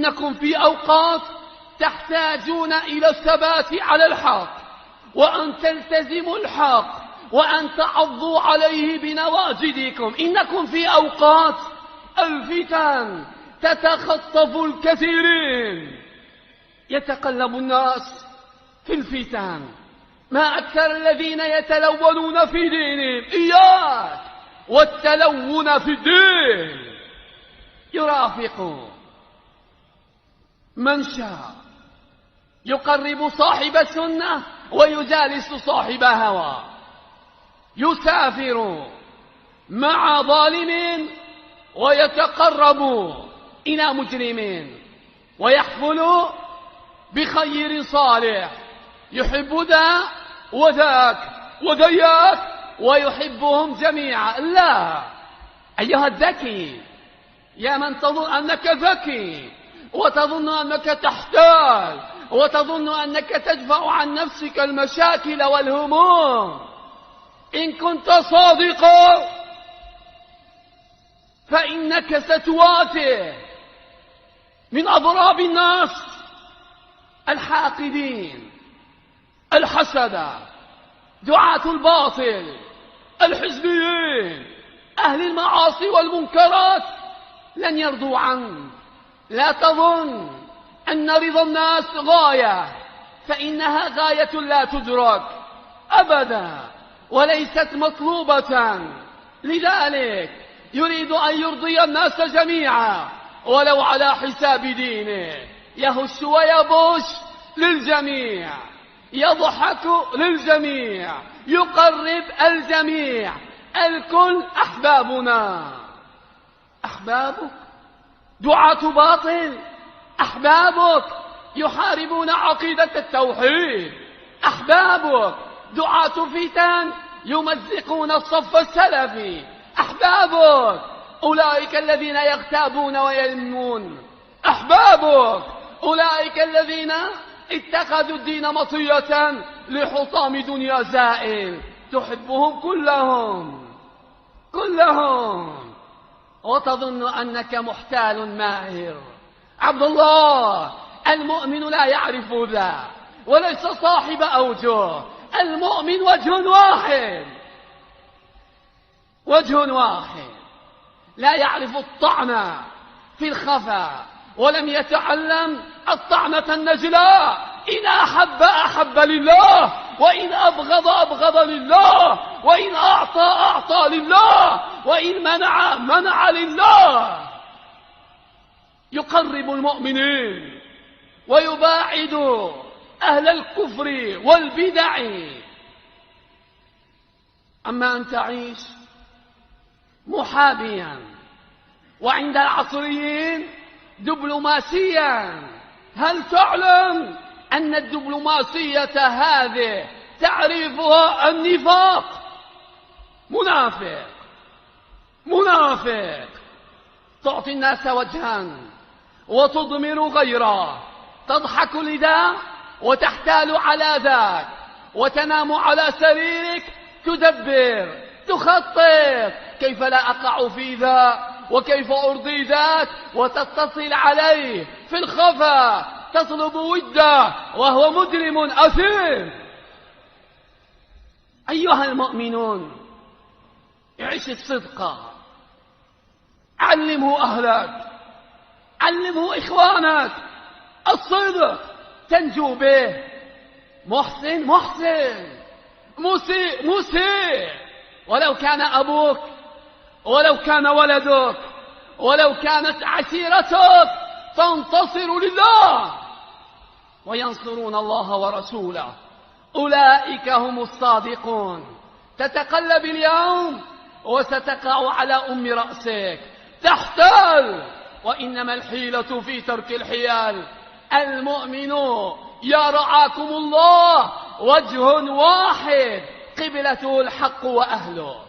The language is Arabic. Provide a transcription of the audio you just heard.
إنكم في أوقات تحتاجون إلى الثبات على الحق، وأن تلتزموا الحق، وأن تعضوا عليه بنواجذكم. إنكم في أوقات الفتن تتخطف الكثيرين، يتقلب الناس في الفتن. ما أكثر الذين يتلونون في دينهم، إياك والتلون في الدين. يرافق من شاء، يقرب صاحب السنة ويجالس صاحب هوى، يسافر مع ظالم ويتقرب إلى مجرم، ويحفل بخير صالح، يحب ذا وذاك وذياك ويحبهم جميعا. لا، أيها الذكي، يا من تظن أنك ذكي وتظن أنك تحتال وتظن أنك تدفع عن نفسك المشاكل والهموم، إن كنت صادقا فإنك ستواجه من أضراب الناس الحاقدين، الحسدة، دعاة الباطل، الحزبيين، أهل المعاصي والمنكرات، لن يرضوا عنك. لا تظن أن رضا الناس غاية، فإنها غاية لا تدرك أبدا وليست مطلوبة. لذلك يريد أن يرضي الناس جميعا ولو على حساب دينه، يهش ويبش للجميع، يضحك للجميع، يقرب الجميع، الكل أحبابنا. أحبابك دعاة باطل، أحبابك يحاربون عقيدة التوحيد، أحبابك دعاة فتن يمزقون الصف السلفي، أحبابك أولئك الذين يغتابون ويلمون، أحبابك أولئك الذين اتخذوا الدين مطية لحطام دنيا زائل، تحبهم كلهم وتظن أنك محتال ماهر. عبد الله، المؤمن لا يعرف ذا، وليس صاحب أوجه. المؤمن وجه واحد، لا يعرف الطعن في الخفا، ولم يتعلم الطعنة النجلاء. إن أحب لله، وإن أبغض لله، وإن أعطى لله، وإن منع لله. يقرب المؤمنين ويباعد أهل الكفر والبدع. أما أن تعيش محابيا وعند العصريين دبلوماسيا، هل تعلم أن الدبلوماسية هذه تعريفها النفاق؟ منافق تعطي الناس وجها وتضمر غيره، تضحك لذا وتحتال على ذاك، وتنام على سريرك تدبر تخطط كيف لا أقع في ذا وكيف أرضي ذاك، وتتصل عليه في الخفا، تطلب وده وهو مجرم أثيم. أيها المؤمنون، عيش الصدق، علمه أهلك، علمه إخوانك الصدق تنجو به. محسن مسيء، ولو كان أبوك، ولو كان ولدك، ولو كانت عشيرتك، تنتصر لله وينصرون الله ورسوله. أولئك هم الصادقون. تتقلب اليوم وستقع على أم رأسك، تحتال، وإنما الحيلة في ترك الحيال. المؤمن يا رعاكم الله وجه واحد، قبلته الحق وأهله.